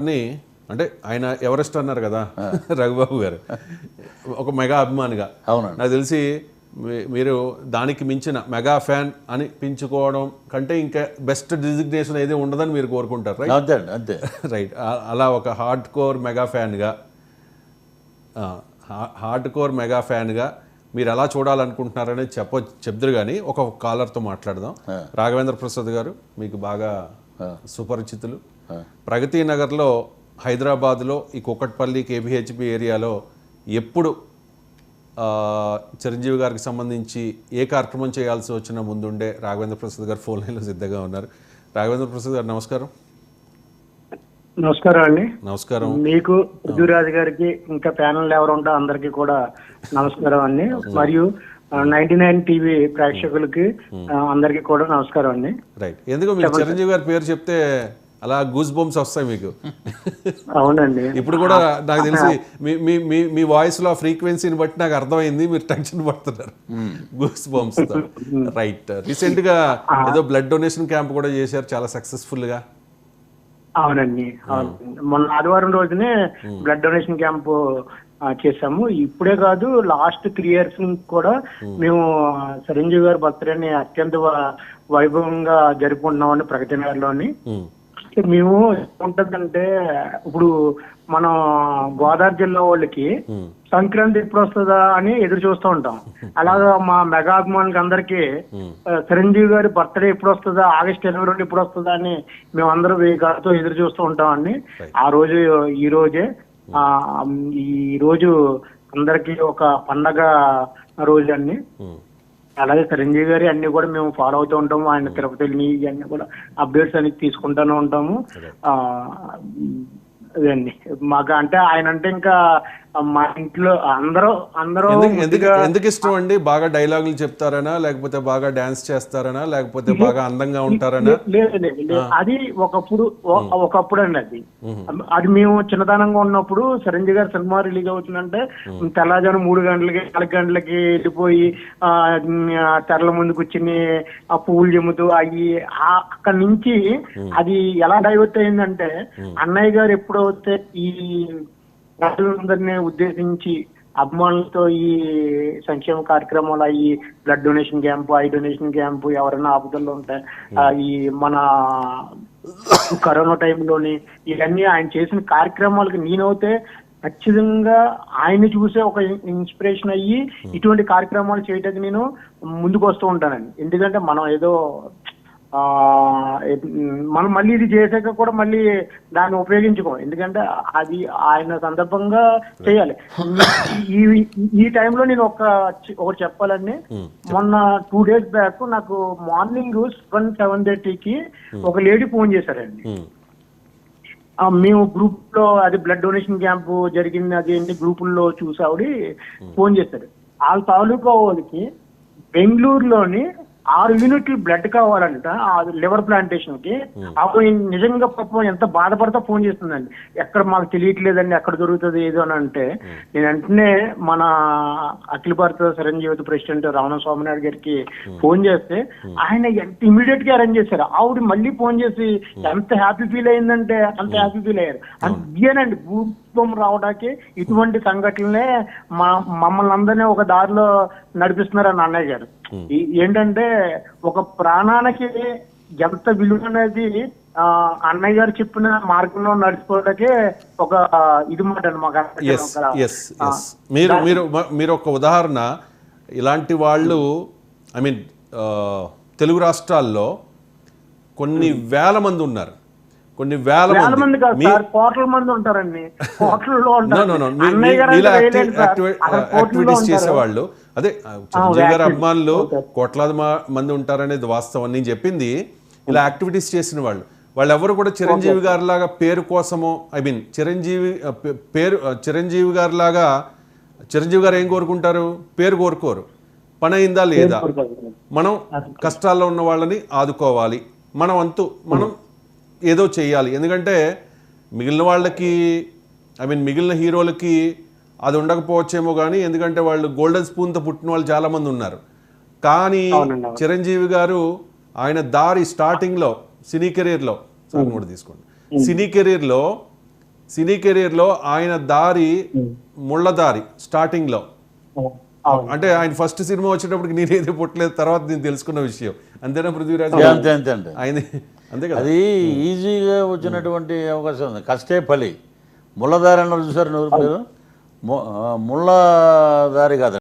అని అంటే ఆయన ఎవరెస్ట్ అన్నారు కదా రఘుబాబు గారు ఒక మెగా అభిమానిగా నాకు తెలిసి మీరు దానికి మించిన మెగా ఫ్యాన్ అని పెంచుకోవడం కంటే ఇంకా బెస్ట్ డిజిగ్నేషన్ ఏది ఉండదని మీరు కోరుకుంటారు రైట్ అంతే రైట్ అలా ఒక హార్డ్ కోర్ మెగా ఫ్యాన్గా మీరు ఎలా చూడాలనుకుంటున్నారని చెప్తారు కానీ ఒక కాలర్తో మాట్లాడదాం. రాఘవేంద్ర ప్రసాద్ గారు మీకు బాగా సుపరిచితులు. ప్రగతి నగర్లో హైదరాబాద్లో ఈ కుకట్పల్లి కేబిహెచ్పి ఏరియాలో ఎప్పుడు చిరంజీవి గారికి సంబంధించి ఏ కార్యక్రమం చేయాల్సి వచ్చినా ముందుండే రాఘవేంద్ర ప్రసాద్ గారు ఫోన్ లైన్లో సిద్ధంగా ఉన్నారు. రాఘవేంద్ర ప్రసాద్ గారు నమస్కారం. నమస్కారం అండి. నమస్కారం. మీకు పృథ్వీరాజ్ గారికి ఇంకా ప్యానల్ ఎవరు ఉంటా అందరికి కూడా నమస్కారం అండి. మరియు 99 టీవీ ప్రేక్షకులకి అందరికి కూడా నమస్కారం అండి. రైట్. ఎందుకు మీకు చిరంజీవి గారి పేరు చెప్తే అలా గూస్ బంప్స్ వస్తాయి మీకు? అవునండి. ఇప్పుడు కూడా నాకు తెలిసి మీ వాయిస్ లో ఫ్రీక్వెన్సీని బట్టి నాకు అర్థమైంది మీరు టెన్షన్ పడుతున్నారు గూస్ బంప్స్ తో. రైట్. రీసెంట్ గా ఏదో బ్లడ్ డొనేషన్ క్యాంప్ కూడా చేశారు చాలా సక్సెస్ఫుల్ గా. అవునండి. మొన్న ఆదివారం రోజునే బ్లడ్ డొనేషన్ క్యాంప్ చేసాము. ఇప్పుడే కాదు, లాస్ట్ 3 years నుంచి కూడా మేము చిరంజీవి గారి బర్త్డేని అత్యంత వైభవంగా జరుపుకుంటున్నామండి ప్రగతి నగర్లోని. మేము ఏముంటదంటే, ఇప్పుడు మనం గోదావరి జిల్లా వాళ్ళకి సంక్రాంతి ఎప్పుడు వస్తుందా అని ఎదురు చూస్తూ ఉంటాం. అలాగా మా మెగా అభిమానులకి అందరికీ చిరంజీవి గారి బర్త్డే ఎప్పుడు వస్తుందా, August 22 ఎప్పుడు వస్తుందా అని మేమందరూ వేగాతో ఎదురు చూస్తూ ఉంటామండి. ఆ రోజు ఈ రోజే ఈ రోజు అందరికి ఒక పండగ రోజు అండి. అలాగే చిరంజీవి గారి అన్ని కూడా మేము ఫాలో అవుతూ ఉంటాము. ఆయన తిరుపతి ఇవన్నీ కూడా అప్డేట్స్ అన్ని తీసుకుంటూనే ఉంటాము. అదండి మాకు అంటే ఆయన అంటే ఇంకా మా ఇంట్లో అందరూ ఎందుకు ఇష్టం అండి? బాగా డైలాగులు చెప్తారనా, లేకపోతే బాగా డాన్స్ చేస్తారనా, లేకపోతే బాగా అందంగా ఉంటారనా? లేదు, అది ఒకప్పుడు అండి. అది మేము చిన్నతనంగా ఉన్నప్పుడు చిరంజీవి గారి సినిమా రిలీజ్ అవుతుందంటే తెల్లజాను 3 గంటలకి 4 గంటలకి వెళ్ళిపోయి తెరల ముందు కూర్చుని ఆ పువ్వులు చెమ్ముతూ అక్కడి నుంచి అది ఎలా డైవర్ట్ అయిందంటే, అన్నయ్య గారు ఎప్పుడైతే ఈ ప్రజలందరినీ ఉద్దేశించి అభిమానులతో ఈ సంక్షేమ కార్యక్రమాలు, ఈ blood donation camp, eye donation camp, ఎవరైనా ఆపదల్లో ఉంటే ఈ మన కరోనా టైంలోని ఇవన్నీ ఆయన చేసిన కార్యక్రమాలకి నేనైతే ఖచ్చితంగా ఆయన్ని చూసే ఒక ఇన్స్పిరేషన్ అయ్యి ఇటువంటి కార్యక్రమాలు చేయడానికి నేను ముందుకు వస్తూ ఉంటానండి. ఎందుకంటే మనం ఏదో మనం మళ్ళీ ఇది చేసాక కూడా మళ్ళీ దాన్ని ఉపయోగించుకోం. ఎందుకంటే అది ఆయన సందర్భంగా చేయాలి. ఈ టైంలో నేను ఒకటి చెప్పాలండి. మొన్న 2 days బ్యాక్ నాకు మార్నింగ్ 7:30కి ఒక లేడీ ఫోన్ చేశారండి. మేము గ్రూప్ లో అది బ్లడ్ డొనేషన్ క్యాంప్ జరిగింది అది ఏంటి గ్రూపుల్లో చూసి ఆవిడ ఫోన్ చేశారు. వాళ్ళ తాలూకా వాళ్ళకి బెంగళూరులోని 6 యూనిట్లు బ్లడ్ కావాలంట లివర్ ప్లాంటేషన్ కి. అప్పుడు నిజంగా పాపం ఎంత బాధపడతా ఫోన్ చేస్తుందండి. ఎక్కడ మాకు తెలియట్లేదండి, ఎక్కడ దొరుకుతుంది ఏదో అని అంటే, నేను వెంటనే మన అఖిల భారత చిరంజీవి ప్రెసిడెంట్ రమణ స్వామినాయుడు గారికి ఫోన్ చేస్తే ఆయన ఎంత ఇమీడియట్ గా అరేంజ్ చేశారు. ఆవిడ మళ్ళీ ఫోన్ చేసి ఎంత హ్యాపీ ఫీల్ అయిందంటే అంత హ్యాపీ ఫీల్ అయ్యారు. అంతేనండి భూపం రావడానికి ఇటువంటి సంఘటనలే మమ్మల్ని అందరినీ ఒక దారిలో నడిపిస్తున్నారని అన్నయ్య గారు. ఏంటంటే ఒక ప్రాణానికి ఎంత విలువ అనేది అన్నయ్య గారు చెప్పిన మార్గంలో నడుచుకోవడానికి ఒక ఇది మాట మాకు. మీరు ఒక ఉదాహరణ, ఇలాంటి వాళ్ళు ఐ మీన్ తెలుగు రాష్ట్రాల్లో కొన్ని వేల మంది ఉన్నారు. కొన్ని వేల మంది కోట్ల మంది ఉంటారండి. యాక్టివిటీస్ చేసేవాళ్ళు, అదే చిరంజీవి గారి అభిమానులు కోట్లాది మంది ఉంటారనేది వాస్తవం. నేను చెప్పింది ఇలా యాక్టివిటీస్ చేసిన వాళ్ళు ఎవరు కూడా చిరంజీవి గారి లాగా పేరు కోసమో, ఐ మీన్ చిరంజీవి గారి లాగా చిరంజీవి గారు ఏం కోరుకుంటారు? పేరు కోరుకోరు. పని అయిందా లేదా, మనం కష్టాల్లో ఉన్న వాళ్ళని ఆదుకోవాలి, మనం అంతు మనం ఏదో చేయాలి. ఎందుకంటే మిగిలిన వాళ్ళకి ఐ మీన్ మిగిలిన హీరోలకి అది ఉండకపోవచ్చేమో కానీ, ఎందుకంటే వాళ్ళు గోల్డెన్ స్పూన్తో పుట్టిన వాళ్ళు చాలామంది ఉన్నారు. కానీ చిరంజీవి గారు ఆయన దారి స్టార్టింగ్లో సినీ కెరీర్లో సినీ కెరీర్లో సినీ కెరీర్లో ఆయన దారి ముళ్ళ దారి స్టార్టింగ్లో. అవును. అంటే ఆయన ఫస్ట్ సినిమా వచ్చేటప్పటికి నేనేది పుట్టలేదు, తర్వాత నేను తెలుసుకున్న విషయం. అంతేనా పృథ్వీరాజ్? అంతే అంతే అండి. ఆయన అంతే కదా. అది ఈజీగా వచ్చినటువంటి అవకాశం ఉంది. కష్టే ఫలి. ముళ్ళదారి అన్నారు చూసారు మీరు? ముళ్ళదారి కాదు.